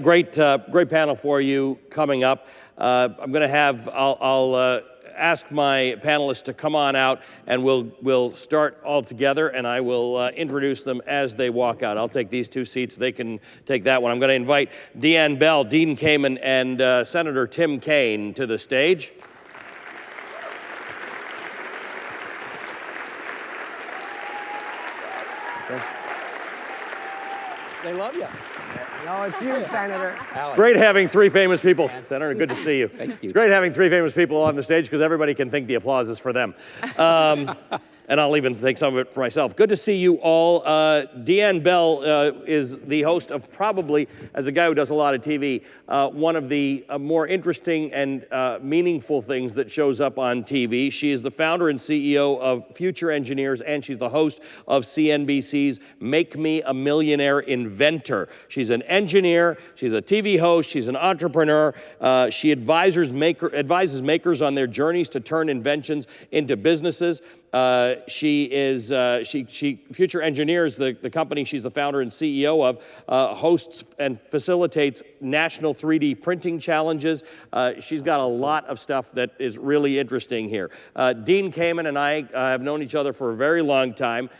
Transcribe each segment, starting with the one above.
a great panel for you coming up. I'm going to have, I'll ask my panelists to come on out, and we'll start all together, and I will introduce them as they walk out. I'll take these two seats. They can take that one. I'm going to invite Deanne Bell, Dean Kamen, and Senator Tim Kaine to the stage. Okay. They love you. No, it's you, Senator. It's great having three famous people. Senator, good to see you. Thank you. It's great having three famous people on the stage because everybody can think the applause is for them. And I'll even take some of it for myself. Good to see you all. Deanne Bell is the host of probably, as a guy who does a lot of TV, one of the more interesting and meaningful things that shows up on TV. She is the founder and CEO of Future Engineers, and she's the host of CNBC's Make Me a Millionaire Inventor. She's an engineer, she's a TV host, she's an entrepreneur. She advises makers on their journeys to turn inventions into businesses. Future Engineers, the company she's the founder and CEO of, hosts and facilitates national 3D printing challenges. She's got a lot of stuff that is really interesting here. Dean Kamen and I have known each other for a very long time.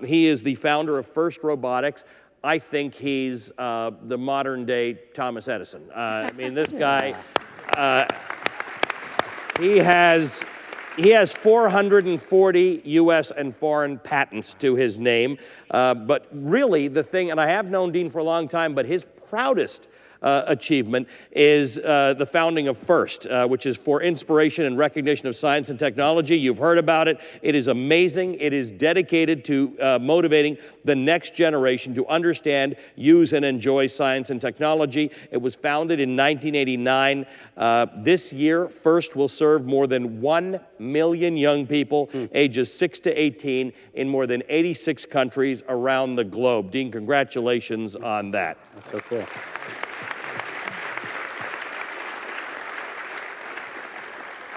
He is the founder of First Robotics. I think he's the modern day Thomas Edison. I mean, this guy, he has 440 U.S. and foreign patents to his name. But really, the thing, and I have known Dean for a long time, but his proudest achievement is the founding of FIRST, which is for inspiration and recognition of science and technology. You've heard about it. It is amazing. It is dedicated to motivating the next generation to understand, use, and enjoy science and technology. It was founded in 1989. This year, FIRST will serve more than 1 million young people ages 6 to 18 in more than 86 countries around the globe. Dean, congratulations on that. That's so cool.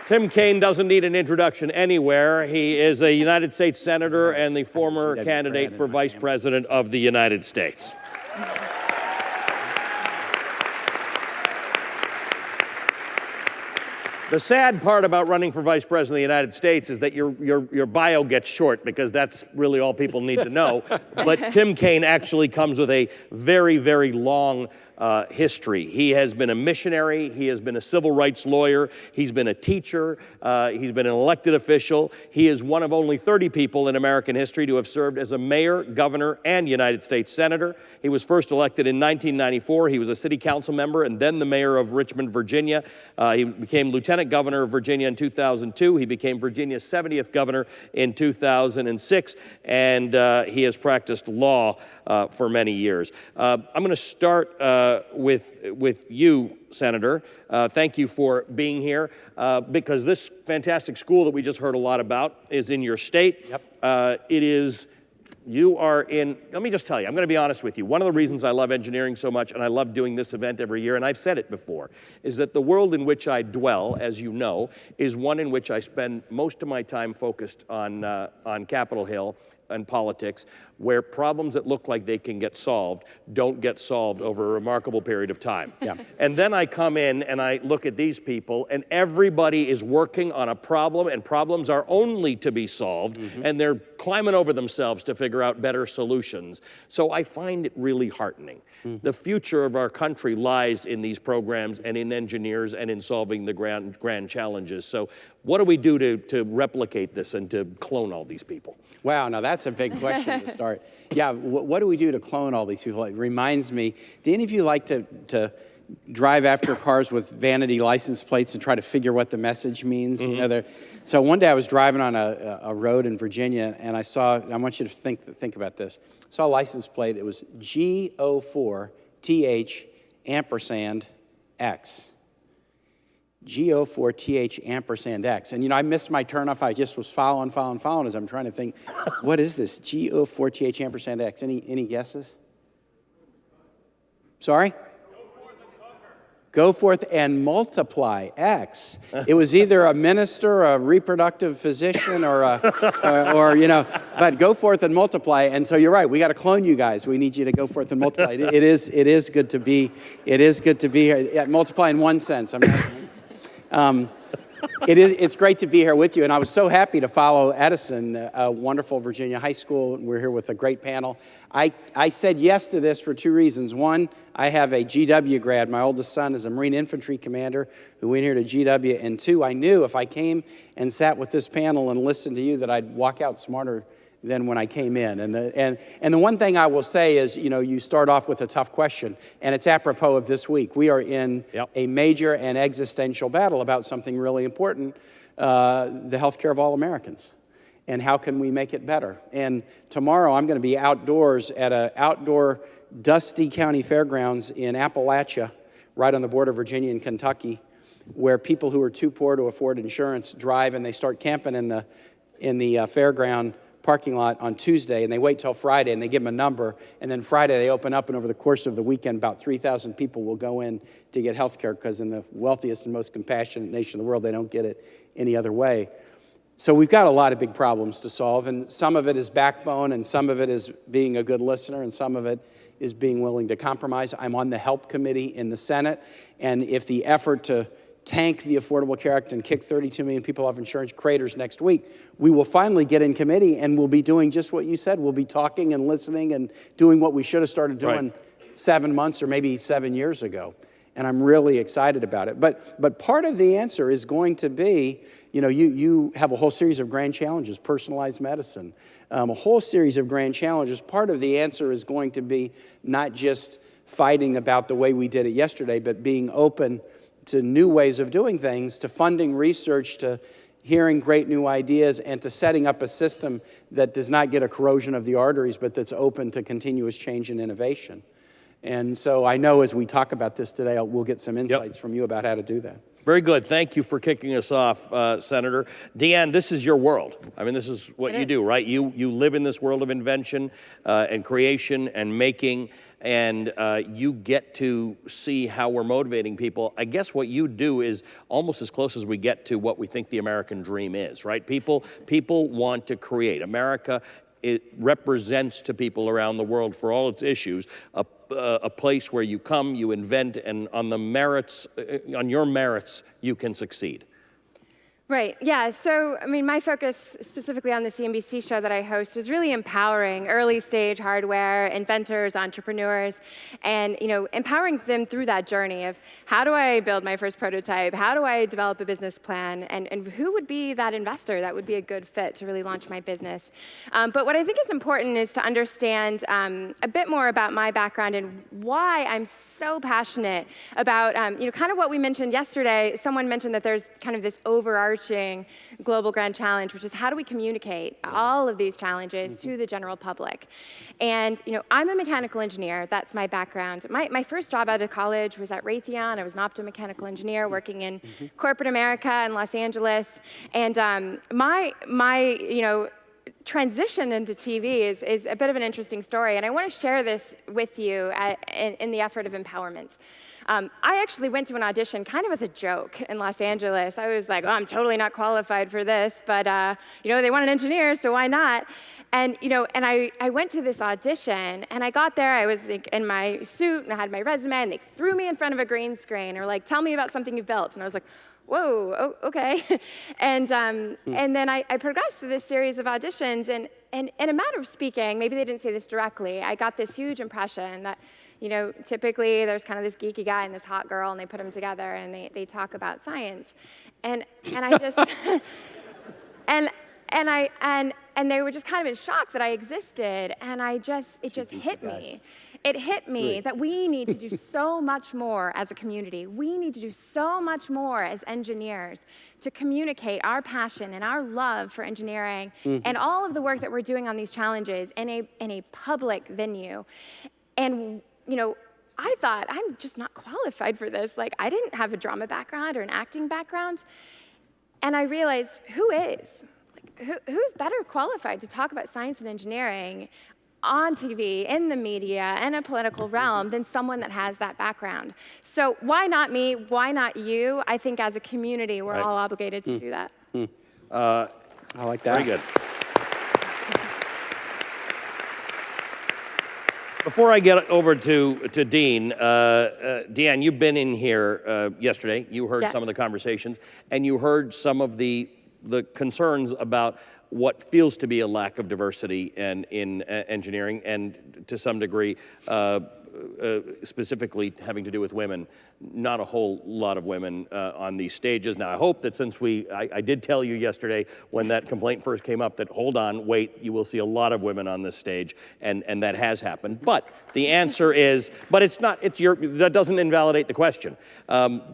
Tim Kaine doesn't need an introduction anywhere. He is a United States Senator and the former candidate for Vice President of the United States. The sad part about running for Vice President of the United States is that your bio gets short, because that's really all people need to know. But Tim Kaine actually comes with a very, very long history. He has been a missionary, he has been a civil rights lawyer, he's been a teacher, he's been an elected official. He is one of only 30 people in American history to have served as a mayor, governor, and United States Senator. He was first elected in 1994. He was a city council member and then the mayor of Richmond, Virginia. He became lieutenant governor of Virginia in 2002. He became Virginia's 70th governor in 2006, and he has practiced law for many years. I'm going to start with you, Senator. Thank you for being here, because this fantastic school that we just heard a lot about is in your state. Yep. You are in, let me just tell you, I'm going to be honest with you. One of the reasons I love engineering so much, and I love doing this event every year, and I've said it before, is that the world in which I dwell, as you know, is one in which I spend most of my time focused on Capitol Hill and politics, where problems that look like they can get solved don't get solved over a remarkable period of time. Yeah. And then I come in and I look at these people, and everybody is working on a problem, and problems are only to be solved, and they're climbing over themselves to figure out better solutions. So I find it really heartening. The future of our country lies in these programs and in engineers and in solving the grand challenges. So what do we do to replicate this and to clone all these people? Wow, now that's a big question to start. Yeah, what do we do to clone all these people? It reminds me, do any of you like to drive after cars with vanity license plates and try to figure what the message means? You know, so one day I was driving on a road in Virginia, and I want you to think about this. I saw a license plate. It was G04TH ampersand X. G04TH ampersand X. And, you know, I missed my turnoff. I just was following as I'm trying to think, what is this? G04TH ampersand X. Any guesses? Sorry? Go forth and multiply, X. It was either a minister, a reproductive physician, or but go forth and multiply. And so you're right, we got to clone you guys. We need you to go forth and multiply. It is good to be here. Yeah, multiply in one sense. It's great to be here with you, and I was so happy to follow Edison, a wonderful Virginia high school. We're here with a great panel. I said yes to this for two reasons. One, I have a GW grad. My oldest son is a Marine infantry commander who went here to GW. And two, I knew if I came and sat with this panel and listened to you that I'd walk out smarter than when I came in. And the one thing I will say is, you start off with a tough question, and it's apropos of this week. We are in a major and existential battle about something really important, the healthcare of all Americans. And how can we make it better? And tomorrow I'm going to be outdoors at an outdoor dusty county fairgrounds in Appalachia, right on the border of Virginia and Kentucky, where people who are too poor to afford insurance drive and they start camping in the fairground parking lot on Tuesday, and they wait till Friday and they give them a number, and then Friday they open up, and over the course of the weekend about 3,000 people will go in to get health care, because in the wealthiest and most compassionate nation in the world they don't get it any other way. So we've got a lot of big problems to solve, and some of it is backbone, and some of it is being a good listener, and some of it is being willing to compromise. I'm on the HELP committee in the Senate, and if the effort to tank the Affordable Care Act and kick 32 million people off insurance craters next week, we will finally get in committee, and we'll be doing just what you said. We'll be talking and listening and doing what we should have started doing 7 months or maybe 7 years ago. And I'm really excited about it. But part of the answer is going to be, you have a whole series of grand challenges, personalized medicine, a whole series of grand challenges. Part of the answer is going to be not just fighting about the way we did it yesterday, but being open to new ways of doing things, to funding research, to hearing great new ideas, and to setting up a system that does not get a corrosion of the arteries, but that's open to continuous change and innovation. And so I know as we talk about this today, we'll get some insights from you about how to do that. Very good. Thank you for kicking us off, Senator. Deanne, this is your world. I mean, this is what you do, right? You live in this world of invention and creation and making, and you get to see how we're motivating people. I guess what you do is almost as close as we get to what we think the American dream is, right? People want to create. America, it represents to people around the world, for all its issues, a place where you come, you invent, and on your merits, you can succeed. Right, yeah, so, my focus specifically on the CNBC show that I host is really empowering early stage hardware inventors, entrepreneurs, and, empowering them through that journey of how do I build my first prototype, how do I develop a business plan, and who would be that investor that would be a good fit to really launch my business. But what I think is important is to understand a bit more about my background and why I'm so passionate about, kind of what we mentioned yesterday. Someone mentioned that there's kind of this overarching global grand challenge, which is how do we communicate all of these challenges to the general public? And I'm a mechanical engineer. That's my background. My first job out of college was at Raytheon. I was an optomechanical engineer working in corporate America in Los Angeles. And my transition into TV is a bit of an interesting story, and I want to share this with you in the effort of empowerment. I actually went to an audition kind of as a joke in Los Angeles. I was like, I'm totally not qualified for this, but they want an engineer, so why not? And I went to this audition, and I got there. I was in my suit, and I had my resume, and they threw me in front of a green screen. They were like, tell me about something you've built. And I was like, whoa, okay. And then I progressed through this series of auditions, and in a matter of speaking, maybe they didn't say this directly, I got this huge impression that, typically there's kind of this geeky guy and this hot girl, and they put them together, and they talk about science. And I just, and they were just kind of in shock that I existed, and it just hit me. It hit me that we need to do so much more as a community. We need to do so much more as engineers to communicate our passion and our love for engineering and all of the work that we're doing on these challenges in a public venue. And, I thought, I'm just not qualified for this. Like, I didn't have a drama background or an acting background. And I realized, who is? Who's better qualified to talk about science and engineering on TV, in the media, in a political realm than someone that has that background. So why not me? Why not you? I think as a community, we're all obligated to do that. I like that. Very good. Before I get over to Dean, Deanne, you've been in here yesterday. You heard some of the conversations, and you heard some of the concerns about what feels to be a lack of diversity in engineering, and to some degree, specifically having to do with women. Not a whole lot of women on these stages. Now, I hope that since I did tell you yesterday when that complaint first came up that, hold on, wait, you will see a lot of women on this stage, and that has happened. But the answer is, but it's not, that doesn't invalidate the question.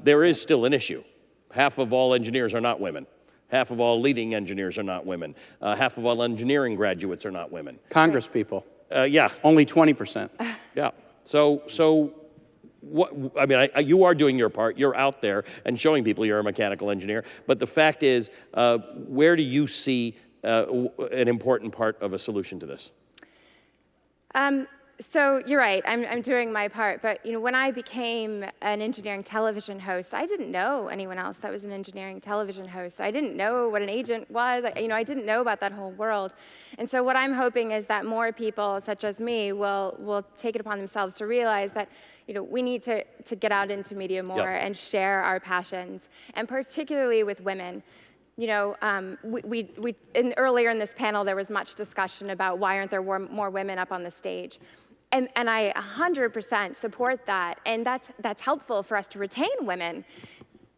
There is still an issue. Half of all engineers are not women. Half of all leading engineers are not women. Half of all engineering graduates are not women. Congress people. Yeah. Only 20%. Yeah. So what, I mean, you are doing your part. You're out there and showing people you're a mechanical engineer. But the fact is, where do you see an important part of a solution to this? So you're right, I'm doing my part, but when I became an engineering television host, I didn't know anyone else that was an engineering television host. I didn't know what an agent was, I didn't know about that whole world. And so what I'm hoping is that more people, such as me, will take it upon themselves to realize that we need to get out into media more and share our passions, and particularly with women. Earlier in this panel, there was much discussion about why aren't there more women up on the stage. And I 100% support that, and that's helpful for us to retain women.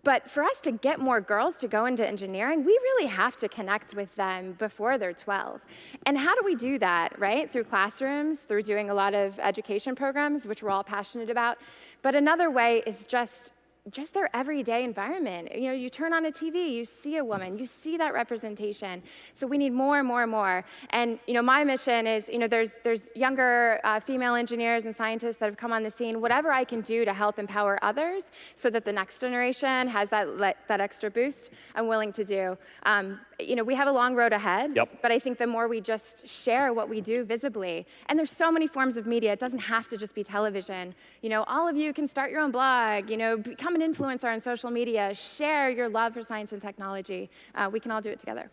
But for us to get more girls to go into engineering, we really have to connect with them before they're 12. And how do we do that, right? Through classrooms, through doing a lot of education programs, which we're all passionate about. But another way is just their everyday environment. You turn on a TV, you see a woman, you see that representation. So we need more and more and more. And my mission is, there's younger female engineers and scientists that have come on the scene. Whatever I can do to help empower others so that the next generation has that extra boost, I'm willing to do. We have a long road ahead, but I think the more we just share what we do visibly, and there's so many forms of media, it doesn't have to just be television. All of you can start your own blog, become an influencer on social media, share your love for science and technology. We can all do it together.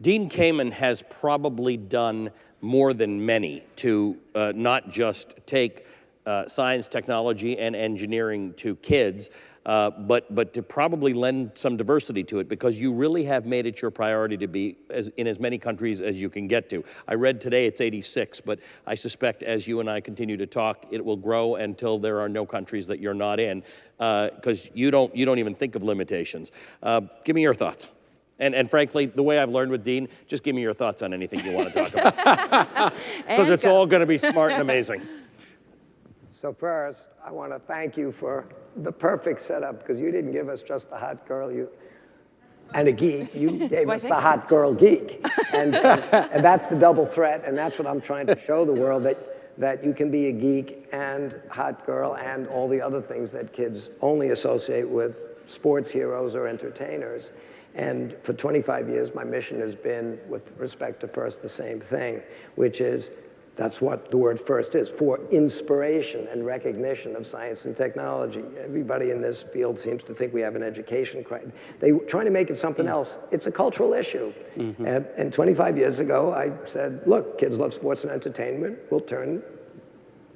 Dean Kamen has probably done more than many to not just take science, technology, and engineering to kids, but to probably lend some diversity to it, because you really have made it your priority to be in as many countries as you can get to. I read today it's 86, but I suspect as you and I continue to talk, it will grow until there are no countries that you're not in, because you don't even think of limitations. Give me your thoughts. And frankly, the way I've learned with Dean, just give me your thoughts on anything you want to talk about. Because it's all going to be smart and amazing. So first, I want to thank you for the perfect setup, because you didn't give us just the hot girl and a geek. You gave us the hot girl geek. And that's the double threat, and that's what I'm trying to show the world, that you can be a geek and hot girl and all the other things that kids only associate with sports heroes or entertainers. And for 25 years, my mission has been, with respect to FIRST, the same thing, which is, that's what the word FIRST is, for inspiration and recognition of science and technology. Everybody in this field seems to think we have an education crisis. They're trying to make it something else. It's a cultural issue. And 25 years ago, I said, look, kids love sports and entertainment. We'll turn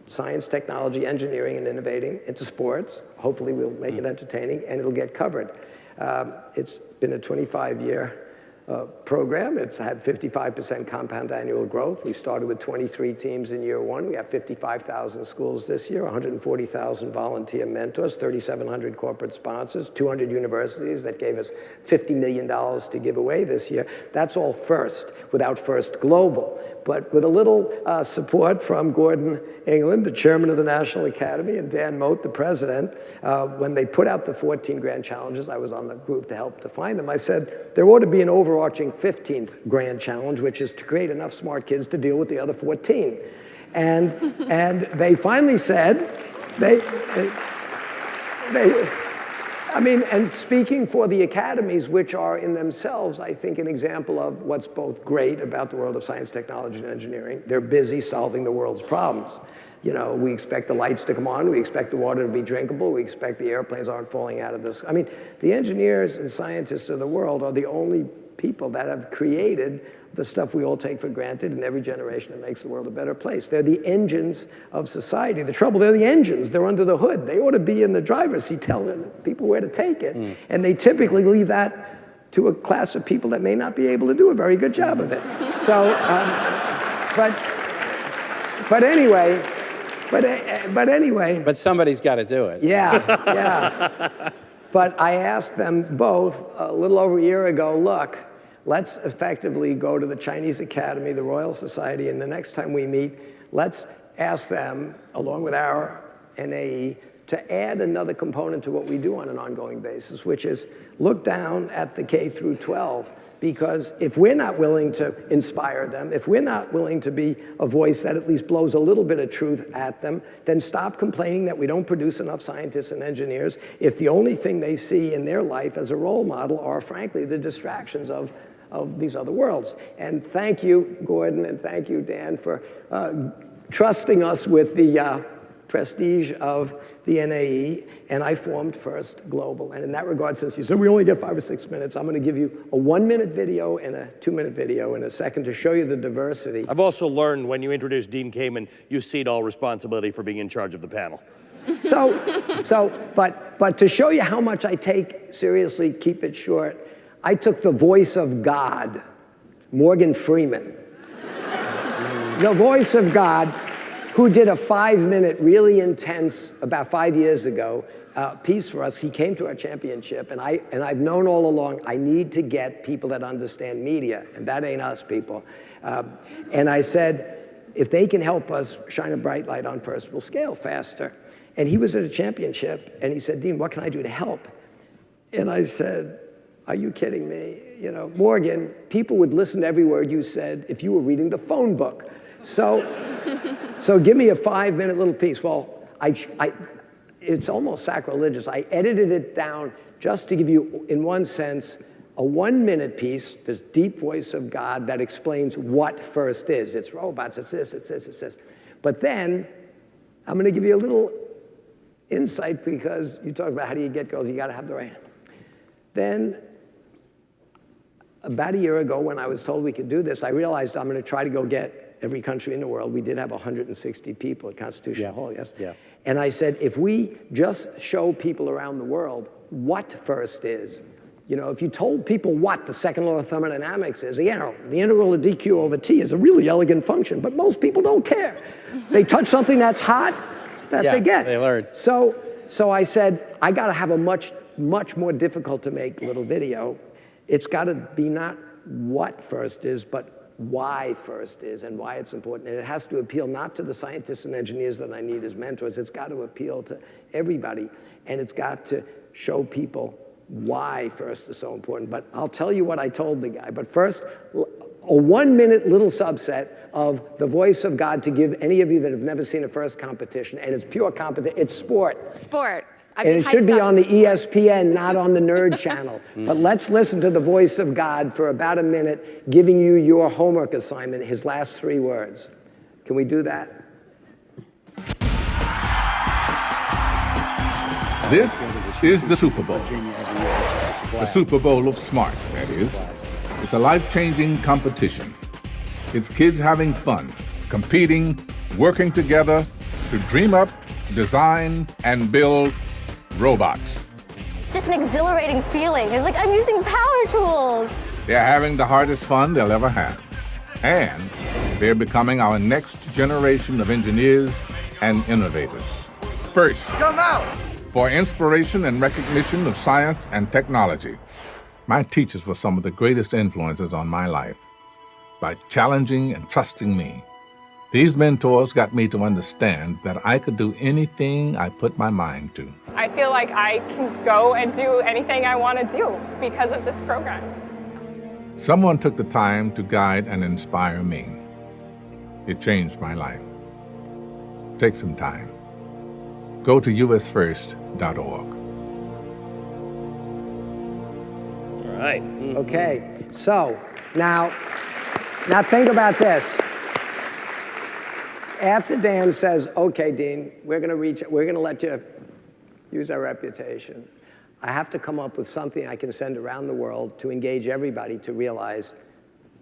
science, technology, engineering, and innovating into sports. Hopefully we'll make it entertaining, and it'll get covered. It's been a 25-year program. It's had 55% compound annual growth. We started with 23 teams in year one. We have 55,000 schools this year, 140,000 volunteer mentors, 3,700 corporate sponsors, 200 universities that gave us $50 million to give away this year. That's all FIRST, without FIRST Global. But with a little support from Gordon England, the chairman of the National Academy, and Dan Moat, the president, when they put out the 14 Grand Challenges, I was on the group to help define them, I said, there ought to be an overarching 15th Grand Challenge, which is to create enough smart kids to deal with the other 14. And they finally said, I mean, and speaking for the academies, which are in themselves, I think, an example of what's both great about the world of science, technology, and engineering. They're busy solving the world's problems. You know, we expect the lights to come on, we expect the water to be drinkable, we expect the airplanes aren't falling out of the sky. I mean, the engineers and scientists of the world are the only people that have created the stuff we all take for granted in every generation that makes the world a better place. They're the engines of society. The trouble, they're the engines. They're under the hood. They ought to be in the driver's seat telling people where to take it. And they typically leave that to a class of people that may not be able to do a very good job of it. So, but anyway. But somebody's got to do it. Yeah. But I asked them both a little over a year ago, look, let's effectively go to the Chinese Academy, the Royal Society, and the next time we meet, let's ask them, along with our NAE, to add another component to what we do on an ongoing basis, which is look down at the K through 12. Because if we're not willing to inspire them, if we're not willing to be a voice that at least blows a little bit of truth at them, then stop complaining that we don't produce enough scientists and engineers if the only thing they see in their life as a role model are, frankly, the distractions of these other worlds. And thank you, Gordon, and thank you, Dan, for trusting us with the prestige of the NAE, and I formed First Global. And in that regard, since you said we only get 5 or 6 minutes, I'm going to give you a 1-minute video and a 2-minute video in a second to show you the diversity. I've also learned when you introduce Dean Kamen, you cede all responsibility for being in charge of the panel. But to show you how much I take seriously, keep it short, I took the voice of God, Morgan Freeman. The voice of God, who did a 5-minute, really intense, about 5 years ago, piece for us. He came to our championship, and I've known all along, I need to get people that understand media, and that ain't us, people. And I said, if they can help us shine a bright light on First, we'll scale faster. And he was at a championship, and he said, Dean, what can I do to help? And I said, are you kidding me? You know, Morgan, people would listen to every word you said if you were reading the phone book. So give me a 5-minute little piece. Well, it's almost sacrilegious. I edited it down just to give you, in one sense, a 1-minute piece, this deep voice of God that explains what First is. It's robots, it's this, it's this, it's this. But then, I'm going to give you a little insight because you talk about how do you get girls, you got to have the right. Then, about a year ago when I was told we could do this, I realized I'm going to try to go get every country in the world. We did have 160 people at Constitution Hall, yes? Yeah. And I said, if we just show people around the world what First is, you know, if you told people what the second law of thermodynamics is, you know, the integral of dq over t is a really elegant function, but most people don't care. They touch something that's hot, that they get. They learn. So I said, I got to have a much more difficult to make little video. It's got to be not what First is, but why First is and why it's important. And it has to appeal not to the scientists and engineers that I need as mentors. It's got to appeal to everybody. And it's got to show people why First is so important. But I'll tell you what I told the guy. But first, a 1-minute little subset of the voice of God to give any of you that have never seen a First competition. And it's pure competition. It's sport. Sport. And it should be on the ESPN, not on the Nerd channel. But let's listen to the voice of God for about a minute, giving you your homework assignment, his last 3 words. Can we do that? This is the Super Bowl. The Super Bowl of smarts, that is. It's a life-changing competition. It's kids having fun, competing, working together to dream up, design, and build robots. It's just an exhilarating feeling. It's like I'm using power tools. They're having the hardest fun they'll ever have. And they're becoming our next generation of engineers and innovators. First, come out! For inspiration and recognition of science and technology, my teachers were some of the greatest influences on my life. By challenging and trusting me, these mentors got me to understand that I could do anything I put my mind to. I feel like I can go and do anything I want to do because of this program. Someone took the time to guide and inspire me. It changed my life. Take some time. Go to usfirst.org. Right. Okay, so now think about this. After Dan says, okay, Dean, we're gonna let you use our reputation, I have to come up with something I can send around the world to engage everybody to realize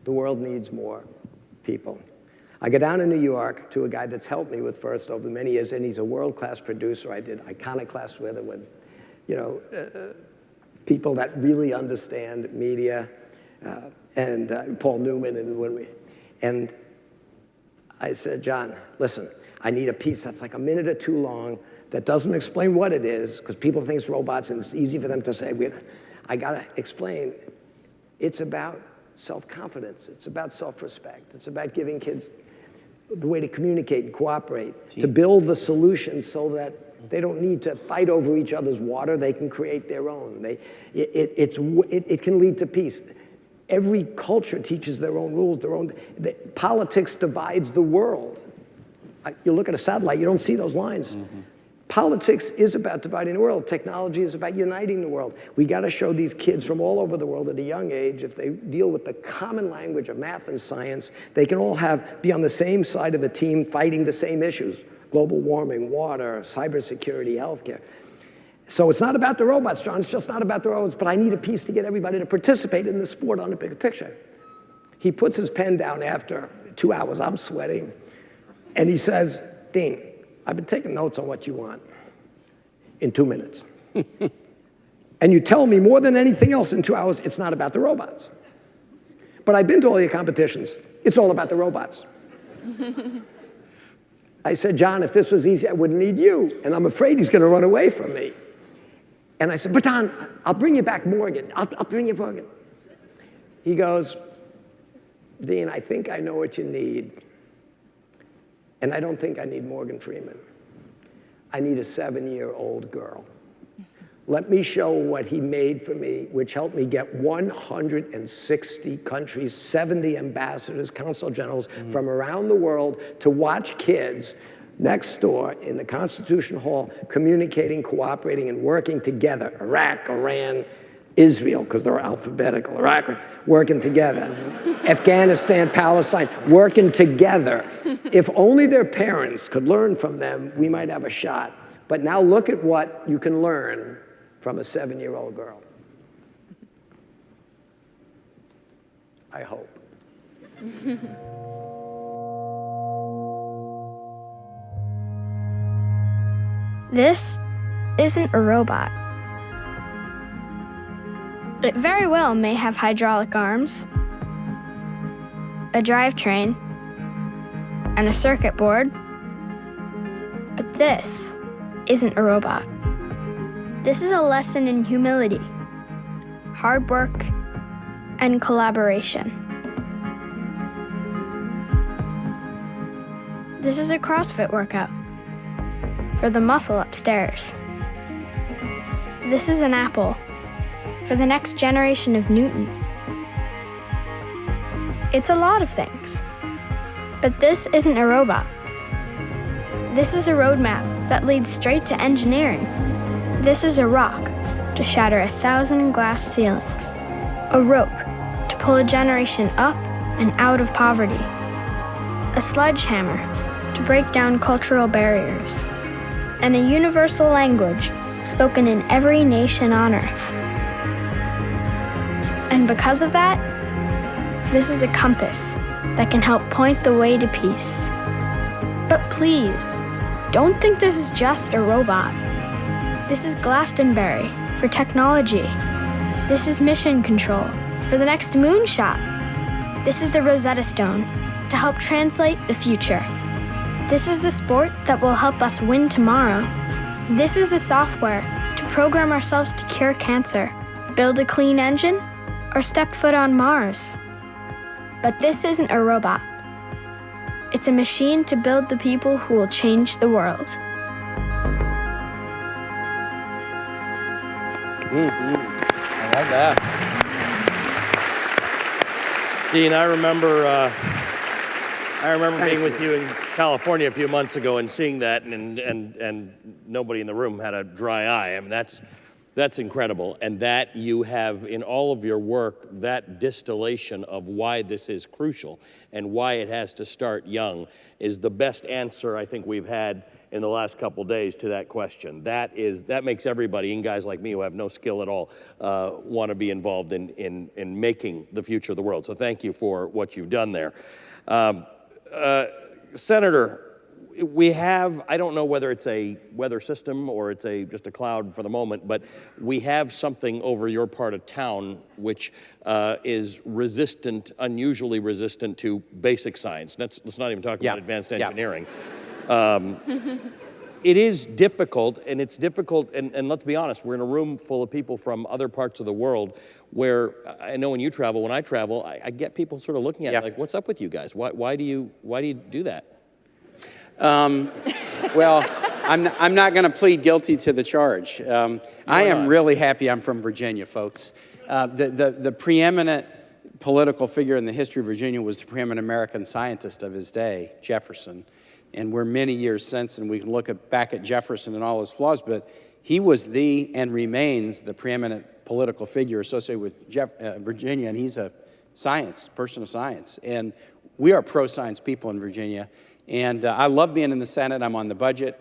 the world needs more people. I go down to New York to a guy that's helped me with First over many years, and he's a world-class producer. I did Iconoclast with him, with, people that really understand media, and Paul Newman, and I said, John, listen, I need a piece that's like a minute or two long that doesn't explain what it is, because people think it's robots and it's easy for them to say. I gotta explain, it's about self-confidence, it's about self-respect, it's about giving kids the way to communicate and cooperate, to build the solutions so that they don't need to fight over each other's water, they can create their own. It can lead to peace. Every culture teaches their own rules, politics divides the world. You look at a satellite, you don't see those lines. Mm-hmm. Politics is about dividing the world. Technology is about uniting the world. We got to show these kids from all over the world at a young age, if they deal with the common language of math and science, they can all be on the same side of the team fighting the same issues: global warming, water, cybersecurity, healthcare. So it's not about the robots, John. It's just not about the robots, but I need a piece to get everybody to participate in the sport on the bigger picture. He puts his pen down after 2 hours. I'm sweating. And he says, Dean, I've been taking notes on what you want in 2 minutes. And you tell me more than anything else in 2 hours, it's not about the robots. But I've been to all your competitions. It's all about the robots. I said, John, if this was easy, I wouldn't need you. And I'm afraid he's going to run away from me. And I said, but Don, I'll bring you back Morgan. I'll bring you Morgan. He goes, Dean, I think I know what you need. And I don't think I need Morgan Freeman. I need a 7-year-old girl. Let me show what he made for me, which helped me get 160 countries, 70 ambassadors, consul generals from around the world to watch kids next door in the Constitution Hall communicating, cooperating, and working together. Iraq, Iran, Israel, because they're alphabetical, Iraq, working together. Afghanistan, Palestine, working together. If only their parents could learn from them, we might have a shot. But now look at what you can learn from a 7-year-old girl. I hope. This isn't a robot. It very well may have hydraulic arms, a drivetrain, and a circuit board, but this isn't a robot. This is a lesson in humility, hard work, and collaboration. This is a CrossFit workout for the muscle upstairs. This is an apple for the next generation of Newtons. It's a lot of things, but this isn't a robot. This is a roadmap that leads straight to engineering. This is a rock to shatter 1,000 glass ceilings, a rope to pull a generation up and out of poverty, a sledgehammer to break down cultural barriers, and a universal language spoken in every nation on Earth. And because of that, this is a compass that can help point the way to peace. But please, don't think this is just a robot. This is Glastonbury for technology. This is mission control for the next moonshot. This is the Rosetta Stone to help translate the future. This is the sport that will help us win tomorrow. This is the software to program ourselves to cure cancer, build a clean engine, or step foot on Mars. But this isn't a robot. It's a machine to build the people who will change the world. I love that. Dean, I remember being with you in California a few months ago and seeing that, and nobody in the room had a dry eye. I mean, That's incredible, and that you have in all of your work that distillation of why this is crucial and why it has to start young is the best answer I think we've had in the last couple days to that question. That makes everybody, and guys like me who have no skill at all, want to be involved in making the future of the world. So thank you for what you've done there. Senator, we have, I don't know whether it's a weather system or it's just a cloud for the moment, but we have something over your part of town which is resistant, unusually resistant to basic science. Let's not even talk about advanced engineering. It is difficult, and it's difficult, and let's be honest, we're in a room full of people from other parts of the world where I know when you travel, when I travel, I get people sort of looking at it like, what's up with you guys? Why do you do that? Well, I'm not going to plead guilty to the charge. I am really happy I'm from Virginia, folks. The preeminent political figure in the history of Virginia was the preeminent American scientist of his day, Jefferson. And we're many years since, and we can look back at Jefferson and all his flaws, but he was and remains the preeminent political figure associated with Virginia, and he's a person of science. And we are pro-science people in Virginia. And I love being in the Senate. I'm on the budget,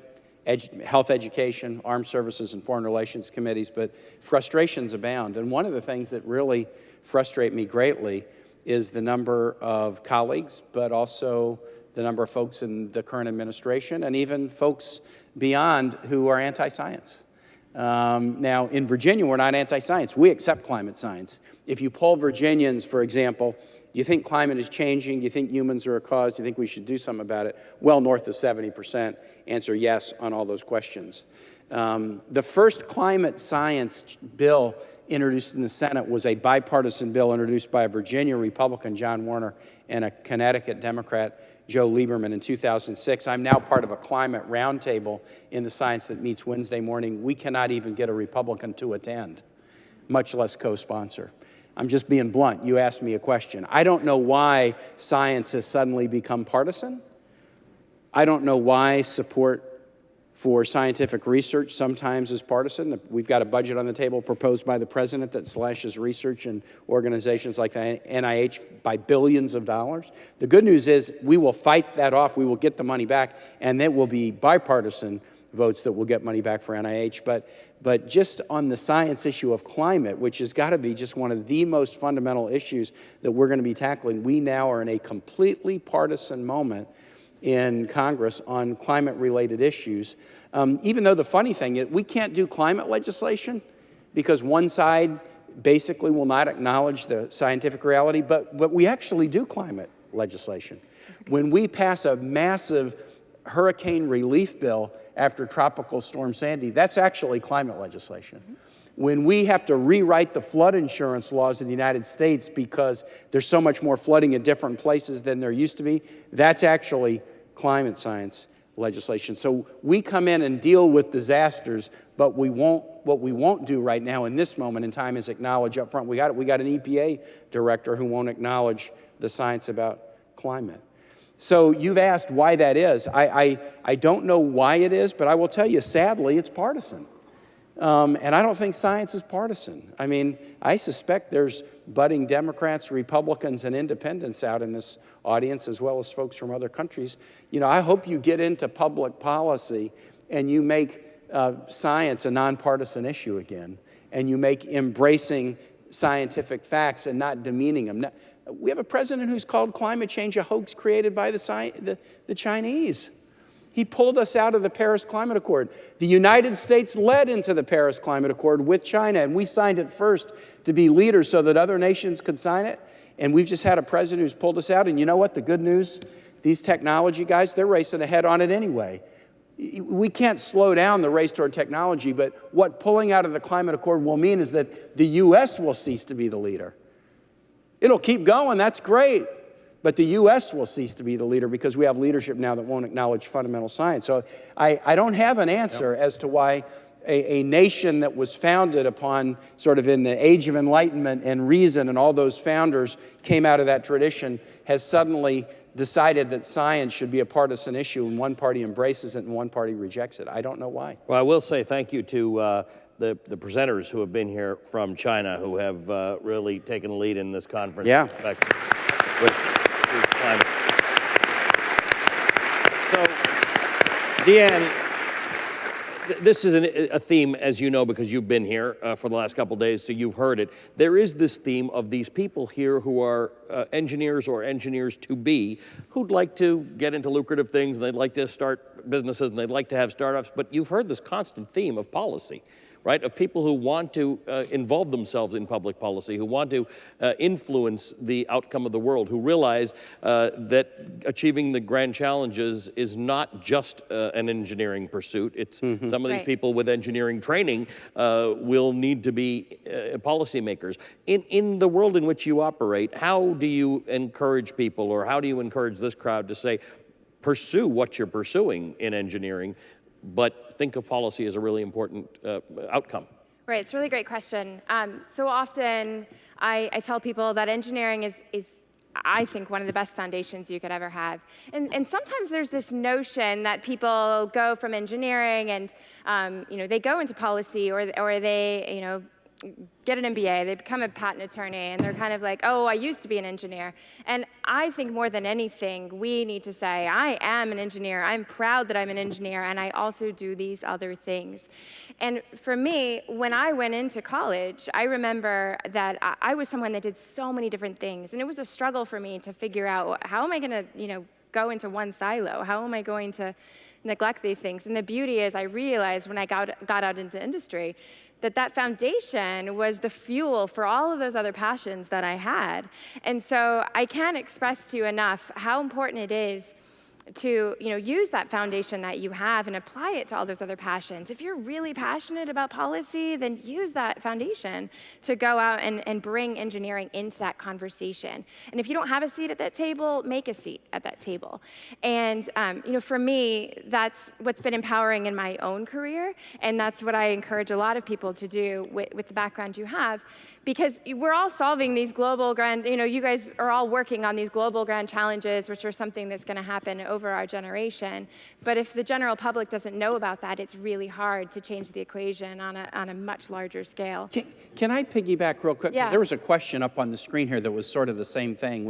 health education, armed services, and foreign relations committees, but frustrations abound. And one of the things that really frustrate me greatly is the number of colleagues, but also the number of folks in the current administration, and even folks beyond who are anti-science. Now, in Virginia, we're not anti-science. We accept climate science. If you poll Virginians, for example, do you think climate is changing? Do you think humans are a cause? Do you think we should do something about it? Well north of 70% answer yes on all those questions. The first climate science bill introduced in the Senate was a bipartisan bill introduced by a Virginia Republican, John Warner, and a Connecticut Democrat, Joe Lieberman, in 2006. I'm now part of a climate roundtable in the Science that meets Wednesday morning. We cannot even get a Republican to attend, much less co-sponsor. I'm just being blunt. You asked me a question. I don't know why science has suddenly become partisan. I don't know why support for scientific research sometimes is partisan. We've got a budget on the table proposed by the president that slashes research and organizations like the NIH by billions of dollars. The good news is we will fight that off. We will get the money back, and it will be bipartisan votes that will get money back for NIH. But just on the science issue of climate, which has got to be just one of the most fundamental issues that we're going to be tackling, we now are in a completely partisan moment in Congress on climate-related issues. Even though the funny thing is we can't do climate legislation because one side basically will not acknowledge the scientific reality, but we actually do climate legislation. When we pass a massive hurricane relief bill after Tropical Storm Sandy, that's actually climate legislation. When we have to rewrite the flood insurance laws in the United States because there's so much more flooding in different places than there used to be, that's actually climate science legislation. So we come in and deal with disasters, but what we won't do right now in this moment in time is acknowledge up front. We got an EPA director who won't acknowledge the science about climate. So you've asked why that is. I don't know why it is, but I will tell you, sadly, it's partisan. And I don't think science is partisan. I mean, I suspect there's budding Democrats, Republicans, and independents out in this audience, as well as folks from other countries. You know, I hope you get into public policy and you make science a nonpartisan issue again, and you make embracing scientific facts and not demeaning them. We have a president who's called climate change a hoax created by the Chinese. He pulled us out of the Paris Climate Accord. The United States led into the Paris Climate Accord with China, and we signed it first to be leaders so that other nations could sign it. And we've just had a president who's pulled us out. And you know what? The good news, these technology guys, they're racing ahead on it anyway. We can't slow down the race toward technology, but what pulling out of the Climate Accord will mean is that the U.S. will cease to be the leader. It'll keep going, that's great. But the U.S. will cease to be the leader because we have leadership now that won't acknowledge fundamental science. So I don't have an answer as to why a nation that was founded upon sort of in the age of enlightenment and reason, and all those founders came out of that tradition, has suddenly decided that science should be a partisan issue, and one party embraces it and one party rejects it. I don't know why. Well, I will say thank you to the presenters who have been here from China, who have really taken the lead in this conference. Yeah. With climate. So, Deanne, this is a theme, as you know, because you've been here for the last couple of days, so you've heard it. There is this theme of these people here who are engineers or engineers-to-be who'd like to get into lucrative things, and they'd like to start businesses, and they'd like to have startups, but you've heard this constant theme of policy, right? Of people who want to involve themselves in public policy, who want to influence the outcome of the world, who realize that achieving the grand challenges is not just an engineering pursuit. It's some of these people with engineering training will need to be policymakers. In the world in which you operate, how do you encourage people, or how do you encourage this crowd to say, pursue what you're pursuing in engineering, but think of policy as a really important outcome? Right, it's a really great question. So often I tell people that engineering is, I think, one of the best foundations you could ever have. And sometimes there's this notion that people go from engineering and they go into policy, or they get an MBA, they become a patent attorney, and they're kind of like, oh, I used to be an engineer. And I think more than anything, we need to say, I am an engineer, I'm proud that I'm an engineer, and I also do these other things. And for me, when I went into college, I remember that I was someone that did so many different things, and it was a struggle for me to figure out, how am I gonna, go into one silo? How am I going to neglect these things? And the beauty is, I realized when I got out into industry, that foundation was the fuel for all of those other passions that I had. And so I can't express to you enough how important it is to use that foundation that you have and apply it to all those other passions. If you're really passionate about policy, then use that foundation to go out and bring engineering into that conversation. And if you don't have a seat at that table, make a seat at that table. And for me, that's what's been empowering in my own career, and that's what I encourage a lot of people to do with the background you have, because we're all solving these global grand, you guys are all working on these global grand challenges, which are something that's going to happen over our generation. But if the general public doesn't know about that, it's really hard to change the equation on a much larger scale. Can I piggyback real quick? 'Cause Yeah. there was a question up on the screen here that was sort of the same thing,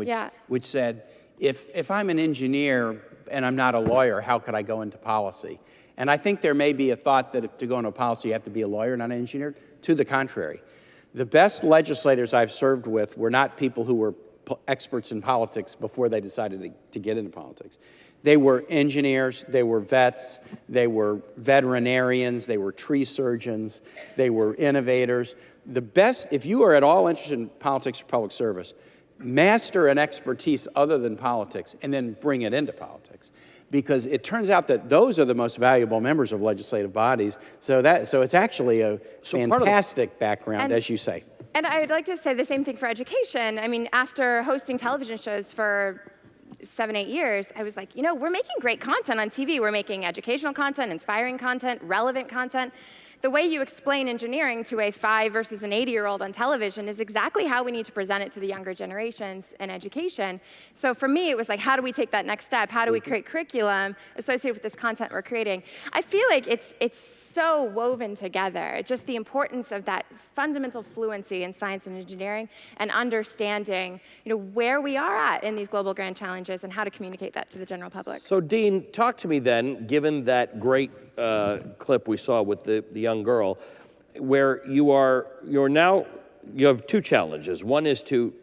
which said, if I'm an engineer and I'm not a lawyer, how could I go into policy? And I think there may be a thought that to go into policy, you have to be a lawyer, not an engineer. To the contrary. The best legislators I've served with were not people who were experts in politics before they decided to get into politics. They were engineers, they were vets, they were veterinarians, they were tree surgeons, they were innovators. The best, if you are at all interested in politics or public service, master an expertise other than politics and then bring it into politics. Because it turns out that those are the most valuable members of legislative bodies. So it's actually a fantastic background, as you say. And I would like to say the same thing for education. I mean, after hosting television shows for 7-8 years, I was like, we're making great content on TV. We're making educational content, inspiring content, relevant content. The way you explain engineering to a 5 versus an 80-year-old on television is exactly how we need to present it to the younger generations in education. So for me, it was like, how do we take that next step? How do we create curriculum associated with this content we're creating? I feel like it's so woven together, just the importance of that fundamental fluency in science and engineering and understanding where we are at in these global grand challenges and how to communicate that to the general public. So Dean, talk to me then, given that great clip we saw with the young girl, where you have two challenges. One is to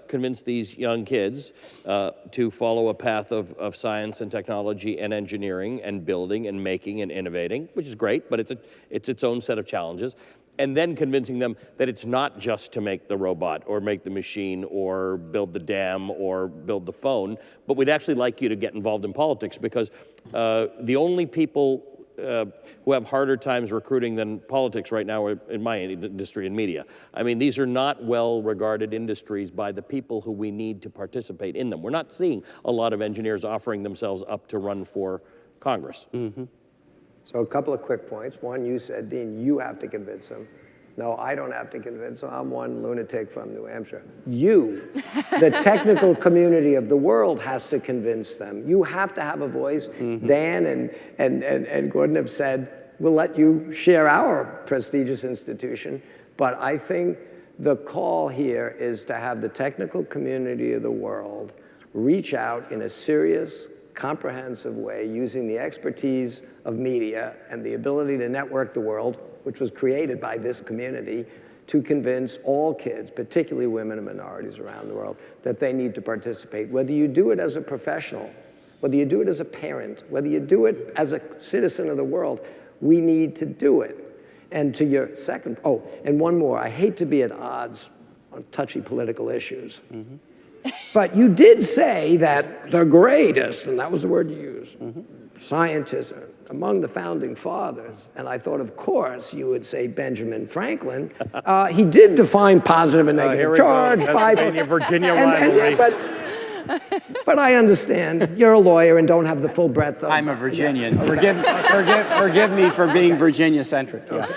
convince these young kids to follow a path of science and technology and engineering and building and making and innovating, which is great, but it's its own set of challenges. And then convincing them that it's not just to make the robot or make the machine or build the dam or build the phone, but we'd actually like you to get involved in politics, because the only people who have harder times recruiting than politics right now are in my industry and media. I mean, these are not well-regarded industries by the people who we need to participate in them. We're not seeing a lot of engineers offering themselves up to run for Congress. Mm-hmm. So a couple of quick points. One, you said, Dean, you have to convince them. No, I don't have to convince them. I'm one lunatic from New Hampshire. You, the technical community of the world, has to convince them. You have to have a voice. Mm-hmm. Dan and Gordon have said, we'll let you share our prestigious institution. But I think the call here is to have the technical community of the world reach out in a serious, comprehensive way using the expertise of media and the ability to network the world, which was created by this community, to convince all kids, particularly women and minorities around the world, that they need to participate. Whether you do it as a professional, whether you do it as a parent, whether you do it as a citizen of the world, we need to do it. And to your second, oh, and one more, I hate to be at odds on touchy political issues. But you did say that the greatest, and that was the word you used, scientists among the founding fathers. And I thought, of course, you would say Benjamin Franklin. He did define positive and negative charge. Pennsylvania, Virginia rivalry. But I understand you're a lawyer and don't have the full breadth of. I'm a Virginian. Forgive me for being Virginia-centric. Yeah.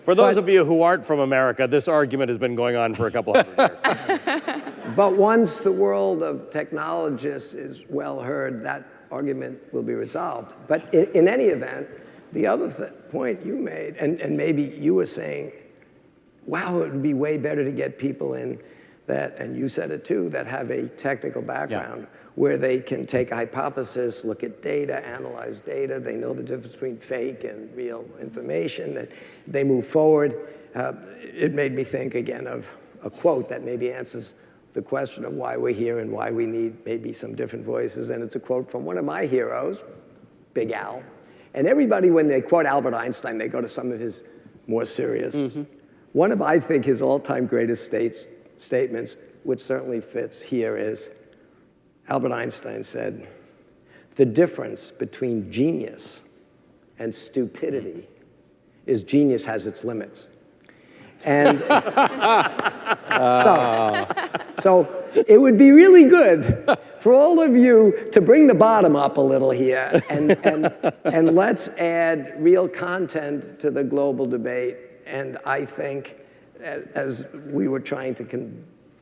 For those of you who aren't from America, this argument has been going on for a couple hundred years. But once the world of technologists is well heard, that argument will be resolved. But in any event, the other point you made, and maybe you were saying, wow, it would be way better to get people in that, and you said it too, that have a technical background where they can take a hypothesis, look at data, analyze data, they know the difference between fake and real information, that they move forward. It made me think again of a quote that maybe answers the question of why we're here and why we need maybe some different voices, and it's a quote from one of my heroes, Big Al. And everybody, when they quote Albert Einstein, they go to some of his more serious. One of, I think, his all-time greatest statements, which certainly fits here, is Albert Einstein said, "The difference between genius and stupidity is genius has its limits." And so it would be really good for all of you to bring the bottom up a little here and let's add real content to the global debate. And I think, as we were trying to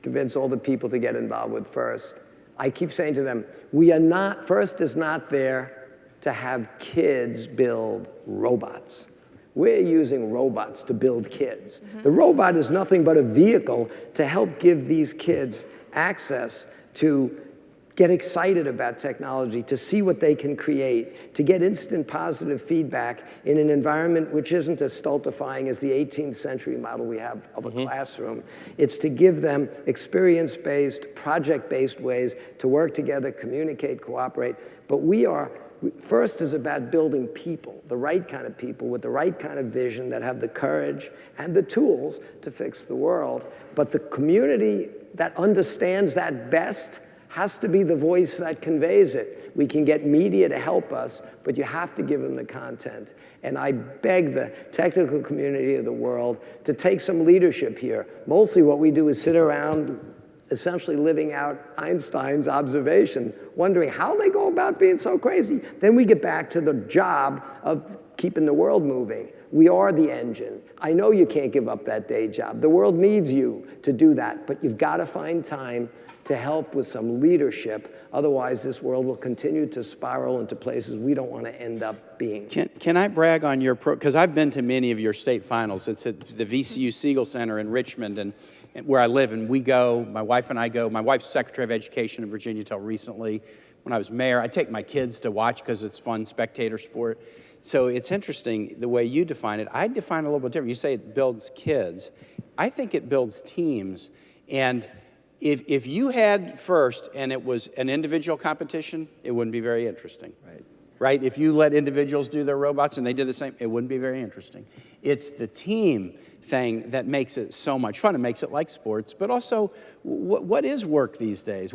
convince all the people to get involved with FIRST, I keep saying to them, FIRST is not there to have kids build robots. We're using robots to build kids. The robot is nothing but a vehicle to help give these kids access to get excited about technology, to see what they can create, to get instant positive feedback in an environment which isn't as stultifying as the 18th century model we have of a classroom. It's to give them experience-based, project-based ways to work together, communicate, cooperate. But FIRST is about building people, the right kind of people with the right kind of vision that have the courage and the tools to fix the world. But the community that understands that best has to be the voice that conveys it. We can get media to help us, but you have to give them the content. And I beg the technical community of the world to take some leadership here. Mostly what we do is sit around essentially living out Einstein's observation, wondering how they go about being so crazy. Then we get back to the job of keeping the world moving. We are the engine. I know you can't give up that day job. The world needs you to do that, but you've got to find time to help with some leadership. Otherwise, this world will continue to spiral into places we don't want to end up being. Can I brag on your because I've been to many of your state finals. It's at the VCU Siegel Center in Richmond, and where I live, and we go, my wife and I go. My wife's Secretary of Education in Virginia till recently. When I was mayor, I take my kids to watch because it's fun, spectator sport. So it's interesting the way you define it. I define it a little bit different. You say it builds kids. I think it builds teams. And if you had FIRST and it was an individual competition, it wouldn't be very interesting. Right? If you let individuals do their robots and they did the same, it wouldn't be very interesting. It's the team thing that makes it so much fun. It makes it like sports, but also what is work these days?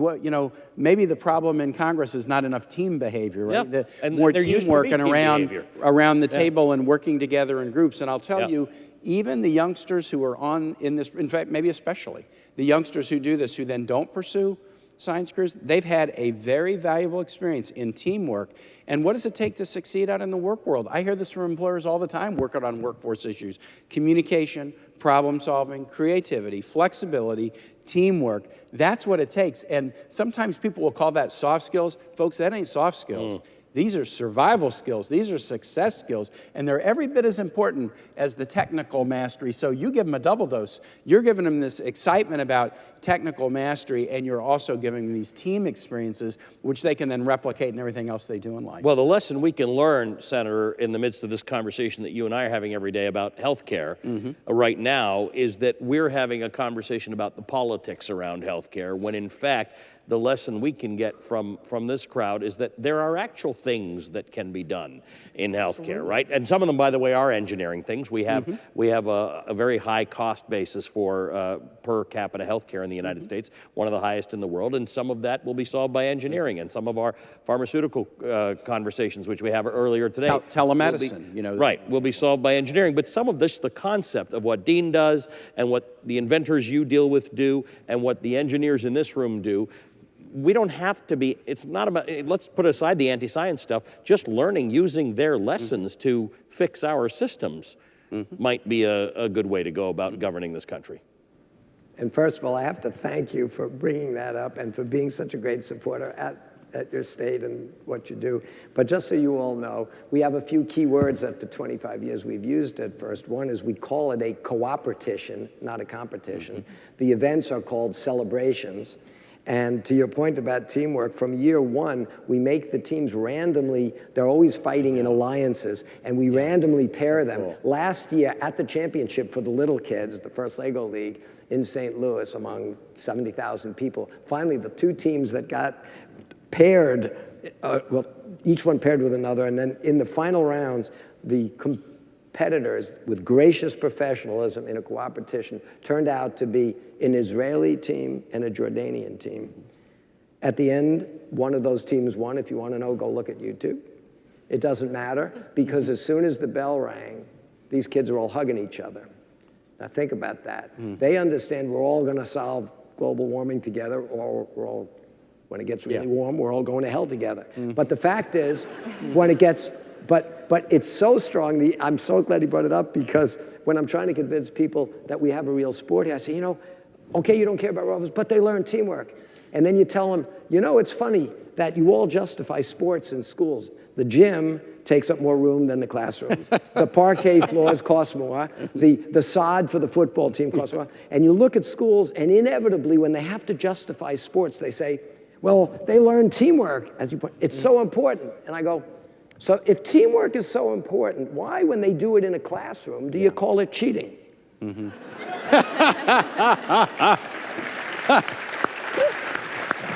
Maybe the problem in Congress is not enough team behavior, right? Yep. And more there used to teamwork be and team around the table and working together in groups. And I'll tell you, even the youngsters who are in this, in fact, maybe especially the youngsters who do this, who then don't pursue science careers, they've had a very valuable experience in teamwork. And what does it take to succeed out in the work world? I hear this from employers all the time working on workforce issues. Communication, problem solving, creativity, flexibility, teamwork. That's what it takes. And sometimes people will call that soft skills. Folks, that ain't soft skills. These are survival skills. These are success skills. And they're every bit as important as the technical mastery. So you give them a double dose. You're giving them this excitement about technical mastery, and you're also giving them these team experiences, which they can then replicate in everything else they do in life. Well, the lesson we can learn, Senator, in the midst of this conversation that you and I are having every day about healthcare right now, is that we're having a conversation about the politics around healthcare, when in fact, the lesson we can get from this crowd is that there are actual things that can be done in healthcare, right? And some of them, by the way, are engineering things. We have a very high cost basis for per capita healthcare in the United States, one of the highest in the world, and some of that will be solved by engineering. And some of our pharmaceutical conversations, which we have earlier today, telemedicine, you know, right, will be solved by engineering. But some of this, the concept of what Dean does, and what the inventors you deal with do, and what the engineers in this room do, we don't have to be, it's not about, let's put aside the anti-science stuff, just learning, using their lessons to fix our systems might be a good way to go about governing this country. And first of all, I have to thank you for bringing that up and for being such a great supporter at your state and what you do. But just so you all know, we have a few key words that for 25 years we've used at first. One is we call it a cooperation, not a competition. The events are called celebrations. And to your point about teamwork, from year one, we make the teams randomly, they're always fighting in alliances, and we randomly pair them. Cool. Last year at the championship for the little kids, the first Lego League in St. Louis among 70,000 people, finally the two teams that got paired, well, each one paired with another, and then in the final rounds, the competitors, with gracious professionalism in a cooperation, turned out to be an Israeli team and a Jordanian team. At the end, one of those teams won. If you want to know, go look at YouTube. It doesn't matter, because as soon as the bell rang, these kids are all hugging each other. Now think about that. They understand we're all going to solve global warming together, or we're all, when it gets really warm, we're all going to hell together. But the fact is, when it gets, but it's so strong, I'm so glad he brought it up, because when I'm trying to convince people that we have a real sport here, I say, you know, okay, you don't care about robots, but they learn teamwork. And then you tell them, you know, it's funny that you all justify sports in schools. The gym takes up more room than the classrooms. The parquet floors cost more. The sod for the football team costs more. And you look at schools, and inevitably, when they have to justify sports, they say, well, they learn teamwork, as you put. It's so important. And I go, so if teamwork is so important, why, when they do it in a classroom, do you call it cheating?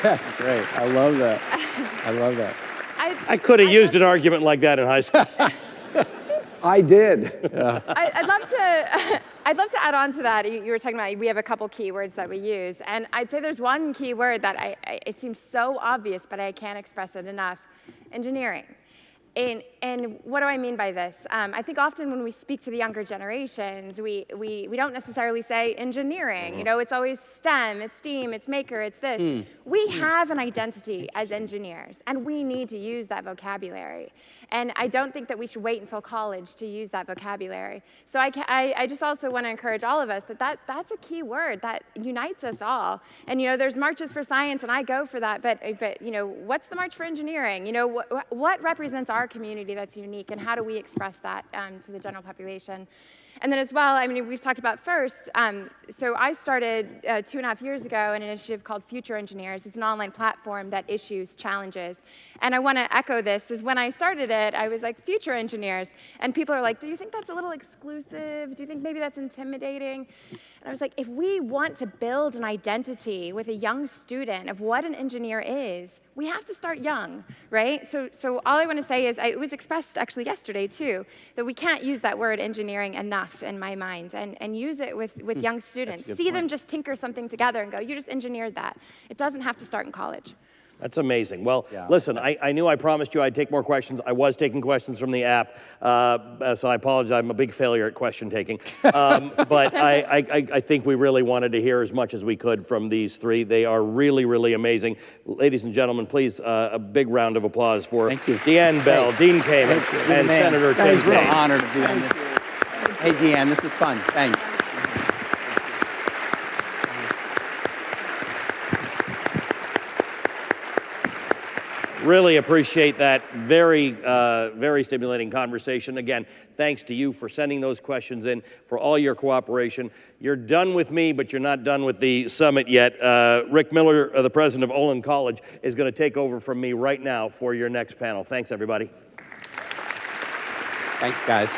That's great. I love that. I love that. I could have used an argument like that in high school. I did. I'd love to add on to that. You were talking about, we have a couple keywords that we use, and I'd say there's one keyword that it seems so obvious, but I can't express it enough: engineering. And what do I mean by this? I think often when we speak to the younger generations, we don't necessarily say engineering. You know, it's always STEM, it's STEAM, it's maker, it's this. We have an identity as engineers, and we need to use that vocabulary. And I don't think that we should wait until college to use that vocabulary. So I just also want to encourage all of us that's a key word that unites us all. And, you know, there's marches for science, and I go for that, but you know, what's the march for engineering? You know, what represents our community that's unique, and how do we express that to the general population? And then as well, I mean, we've talked about FIRST. So I started 2.5 years ago an initiative called Future Engineers. It's an online platform that issues challenges. And I want to echo this, is when I started it, I was like, Future Engineers. And people are like, do you think that's a little exclusive? Do you think maybe that's intimidating? And I was like, if we want to build an identity with a young student of what an engineer is, we have to start young, right? So all I want to say is, it was expressed actually yesterday too, that we can't use that word engineering enough in my mind, and use it with young students. See them just tinker something together and go, you just engineered that. It doesn't have to start in college. That's amazing. Well, listen, I knew I promised you I'd take more questions. I was taking questions from the app, so I apologize. I'm a big failure at question taking. But I think we really wanted to hear as much as we could from these three. They are really, really amazing. Ladies and gentlemen, please, a big round of applause for Deanne Bell, Dean Kamen, and Senator Tim Kaine. It's a real honor to be on this. Hey, Deanne, this is fun. Thanks. Really appreciate that. Very, very stimulating conversation. Again, thanks to you for sending those questions in, for all your cooperation. You're done with me, but you're not done with the summit yet. Rick Miller, the president of Olin College, is going to take over from me right now for your next panel. Thanks, everybody. Thanks, guys.